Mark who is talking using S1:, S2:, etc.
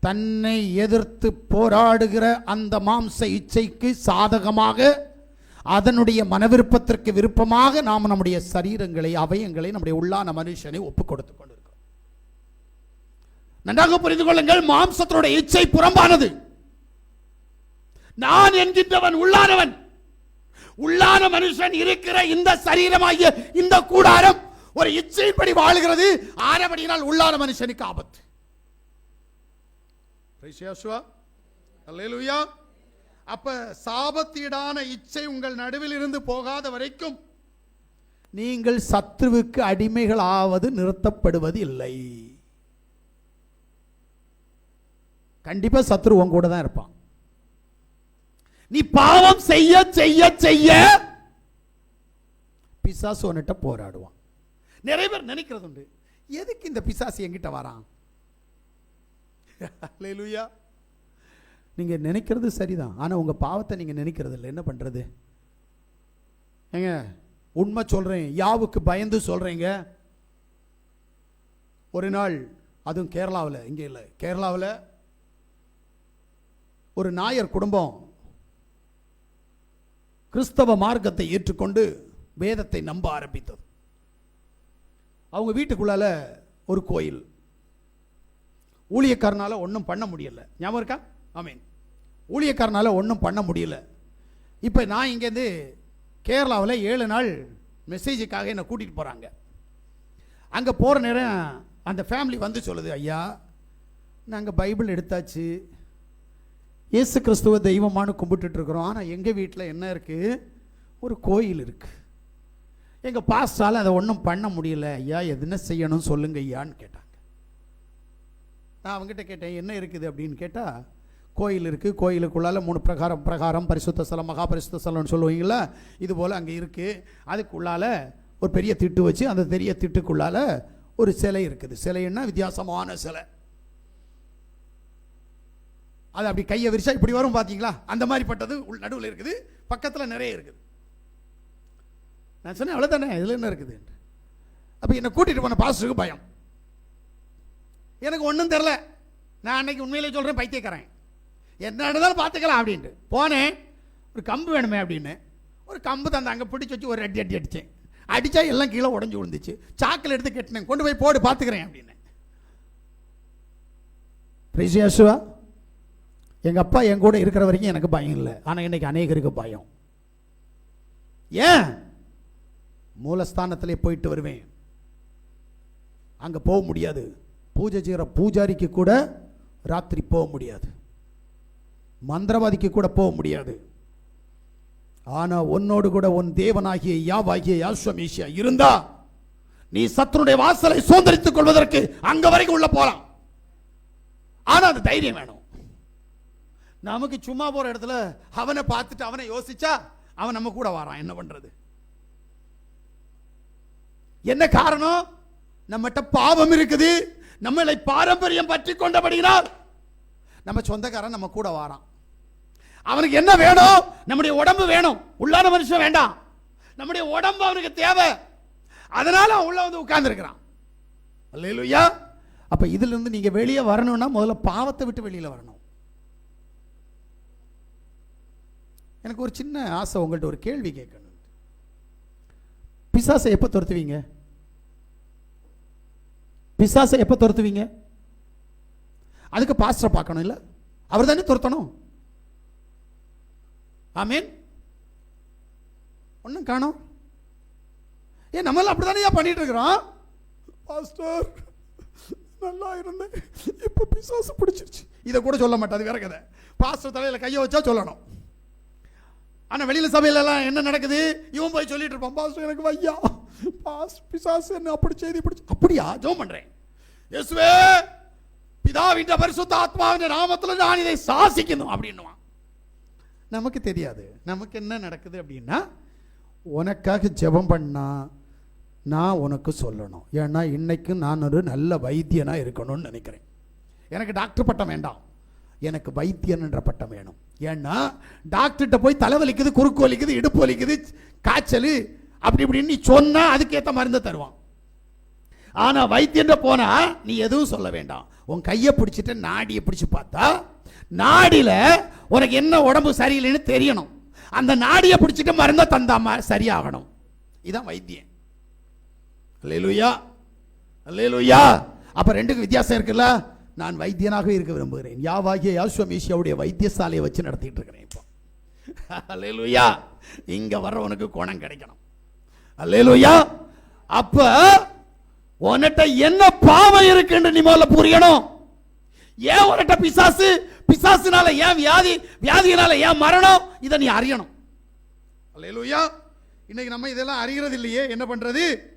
S1: தன்னை எதிர்த்து போராடுகிற அந்த மாம்ச இச்சைக்கு சாதகமாக, அதனுடைய மனவிருப்பத்திற்கு விருப்பமாக நாம் நம்முடைய சரீரங்களை, அவயங்களை, நம்முடைய உள்ளான மனுஷனை ஒப்புக் கொடுத்துக் கொண்டிருக்கிறோம். நன்றாக புரிந்து கொள்ளுங்கள், மாம்சத்தினுடைய இச்சை புறம்பானது. நான் என்கின்றவன் உள்ளானவன். உள்ளான மனுஷன் இருக்கிற இந்த சரீரமாகிய இந்த கூடாரம் ஒரு இச்சைப்படி வாழுகிறது. ஆனபடியினால் உள்ளான மனுஷனுக்கு ஆபத்து. அப்ப சாபத்தீடான இச்சை உங்கள் நடுவில் இருந்து போகாத வரைக்கும் நீங்கள் சத்துருவுக்கு அடிமைகள் ஆவது நிறுத்தப்படுவது இல்லை. கண்டிப்பா சத்துரு உன் கூட தான் இருப்பான். நீ பாவம் செய்ய செய்ய செய்ய பிசாசு உன்கிட்ட போராடுவான். நிறைய பேர் நினைக்கிறது உண்டு, எதுக்கு இந்த பிசாசு என்கிட்ட வரான்? அல்லேலூயா. நீங்க நினைக்கிறது சரிதான், ஆனா உங்க பாவத்தை நீங்க நினைக்கிறது இல்லை. என்ன பண்றது? ஏங்க உண்மை சொல்றேன், யாவுக்கு பயந்து சொல்றேங்க. ஒரு நாள், அதுவும் கேரளாவில், இங்க இல்லை, கேரளாவில் ஒரு நாயர் குடும்பம் கிறிஸ்தவ மார்க்கத்தை ஏற்றுக்கொண்டு வேதத்தை நம்ப ஆரம்பித்தது. அவங்க வீட்டுக்குள்ளால ஒரு கோயில். ஊழியக்காரனால ஒன்றும் பண்ண முடியல. ஞாபகம் இருக்கா? ஆமீன். ஊழியக்காரனால ஒன்றும் பண்ண முடியல. இப்போ நான் இங்கேருந்து கேரளாவில் 7 நாள் மெசேஜுக்காக என்னை கூட்டிகிட்டு போகிறாங்க. அங்கே போகிற நேரம் அந்த ஃபேமிலி வந்து சொல்லுது, ஐயா நாங்கள் பைபிள் எடுத்தாச்சு, இயேசு கிறிஸ்துவ தெய்வமானு கும்பிட்டுட்டு இருக்கிறோம். ஆனால் எங்கள் வீட்டில் என்ன இருக்குது? ஒரு கோயில் இருக்குது. எங்கள் பாஸ்டால் அதை ஒன்றும் பண்ண முடியல. ஐயா எதுனா செய்யணும் சொல்லுங்க ஐயான்னு கேட்டாங்க. நான் அவங்ககிட்ட கேட்டேன், என்ன இருக்குது அப்படின்னு கேட்டால், கோயில் இருக்குது, கோயிலுக்குள்ளால 3 பிரகாரம் பரிசுத்த ஸ்தலம், மகா பரிசுத்த ஸ்தலம்னு சொல்லுவீங்களா, இது போல் அங்கே இருக்குது. அதுக்குள்ளால ஒரு பெரிய திட்டு வச்சு, அந்த பெரிய திட்டுக்குள்ளால ஒரு சிலை இருக்குது. சிலைன்னா வித்தியாசமான சிலை. அது அப்படி கையை விரிச்சா இப்படி வரும் பார்த்தீங்களா, அந்த மாதிரி பட்டது நடுவில் இருக்குது, பக்கத்தில் நிறைய இருக்குது. நான் சொன்னேன், அவ்வளோதானே, இதில் என்ன இருக்குது? அப்போ என்னை கூட்டிகிட்டு போன பாஸ்டருக்கு பயம். எனக்கு ஒன்றும் தெரில. நான் அன்னைக்கு உண்மையிலே சொல்கிறேன், பைத்தியக்காரன், என்ன நடந்தாலும் பார்த்துக்கலாம் அப்படின்ட்டு போனேன். ஒரு கம்பு வேணுமே அப்படின்னு ஒரு கம்பு தந்த அங்கே பிடிச்சி வச்சு ஒரு அடி அடித்தேன். அடித்தா எல்லாம் கீழே உடஞ்சி விழுந்துச்சு. சாக்கில் எடுத்து கட்டினேன், கொண்டு போய் போடு பார்த்துக்கிறேன் அப்படின்னு. பிரிசியாசுவா, எங்கள் அப்பா என் கூட இருக்கிற வரைக்கும் எனக்கு பயம் இல்லை. ஆனால் இன்னைக்கு அநேகருக்கு பயம். ஏன்? மூலஸ்தானத்திலே போயிட்டு வருவேன், அங்கே போக முடியாது. பூஜை செய்கிற பூஜாரிக்கு கூட ராத்திரி போக முடியாது, மந்திரவாதிக்கு கூட போக முடியாது. ஆனால் உன்னோடு கூட உன் தேவனாகிய யாவாகிய யாஸ்வமேஷியா இருந்தா நீ சத்துருடைய வாசலை சுதந்திரித்துக் கொள்வதற்கு அங்க வரைக்கும் உள்ள போலாம். ஆனால் அது தைரியம் வேணும். நமக்கு சும்மா போற இடத்துல அவனை பார்த்துட்டு அவனை யோசிச்சா அவன் நம்ம கூட வரான். என்ன பண்றது? என்ன காரணம்? நம்மகிட்ட பாவம் இருக்குது. நம்மளை பாரம்பரியம் பற்றி கொண்டபடினால் நம்ம சொந்தக்காரன் நம்ம கூட வாரான். அவனுக்கு என்ன வேணும்? நம்முடைய உடம்பு வேணும். உள்ளான மனுஷன் வேண்டாம். நம்முடைய உடம்பு அவனுக்கு தேவை. அதனால அவன் உள்ள வந்து உட்கார்ந்து இருக்கிறான். அல்லேலூயா. அப்ப இதுல இருந்து நீங்க வெளியே வரணும்னா முதல்ல பாவத்தை விட்டு வெளியில வரணும். எனக்கு ஒரு சின்ன ஆசை, உங்கள்கிட்ட ஒரு கேள்வி கேட்கணும். பிசாசை எப்ப துரத்துவீங்க? பிசாசை எப்ப துரத்துவீங்க? அதுக்கு பாஸ்டரை பார்க்கணும் இல்ல, அவர் தானே துரத்தணும். ஆமீன். ஒன்னும் காணோம். ஏன் நம்மள அப்படித்தானே பண்ணிட்டு இருக்கிறோம்? பாஸ்டர் நல்லா இருந்தேன், இப்ப பிசாசு பிடிச்சிருச்சு. இதை கூட சொல்ல மாட்டாது, வேற கதை. பாஸ்டர் தலையில கையை வச்சா சொல்லணும். ஆனா வெளியில சபையில எல்லாம் என்ன நடக்குது? இவன் போய் சொல்லிட்டு இருப்பான், பாஸ்டர் எனக்கு வையா, பிசாசு என்ன அப்படி செய்தி பிடிச்சு. அப்படியா? ஜெபம் பண்றேன், இயேசுவே பிதாவின் பரிசுத்த ஆத்மாவின் நாமத்தில் நான் இதை சாசிக்கணும் அப்படின்னுவான். நமக்கு தெரியாது நமக்கு என்ன நடக்குது அப்படின்னா, உனக்காக ஜெபம் பண்ணா நான் உனக்கு சொல்லணும். ஏன்னா இன்னைக்கு நான் ஒரு நல்ல வைத்தியனா இருக்கணும்னு நினைக்கிறேன். எனக்கு டாக்டர் பட்டம் வேண்டாம், எனக்கு வைத்தியன் என்ற பட்டம் வேணும். ஏன்னா டாக்டர்கிட்ட போய் தலைவலிக்குது, குறுக்கு வலிக்குது, இடுப்பு வலிக்குது, காய்ச்சல் அப்படி இப்படின்னு நீ சொன்னா அதுக்கேற்ற மருந்து தருவான். ஆனா வைத்தியன் போனா நீ எதுவும் சொல்ல வேண்டாம். உன் கையை பிடிச்சிட்டு நாடியை பிடிச்சு பார்த்தா நாடியில உனக்கு என்ன உடம்பு சரியில்லைன்னு தெரியணும். அந்த நாடியை பிடிச்சிட்டு மருந்தை தந்தாம சரியாகணும். இதான் வைத்தியம். அல்லேலூயா, அல்லேலூயா. அப்ப ரெண்டுக்கு வித்தியாசம் இருக்குல்ல. நான் வைத்தியனாக இருக்க விரும்புகிறேன். யாவாகிய யாசுவ மேசியாவுடைய வைத்தியசாலையை வச்சு நடத்திட்டு இருக்கிறேன் இப்போ. அல்லேலூயா. இங்க வர்றவனுக்கு குணம் கிடைக்கணும். அல்லேலூயா. அப்ப உன்கிட்ட என்ன பாவம் இருக்குன்னு நீ முதல்ல புரியணும். ஏன் உன்கிட்ட பிசாசு, பிசாசுனால ஏன் வியாதி, வியாதியினால ஏன் மரணம், இதை நீ அறியணும். அல்லேலூயா. இன்னைக்கு நம்ம இதெல்லாம் அறிகிறது இல்லையே, என்ன பண்றது?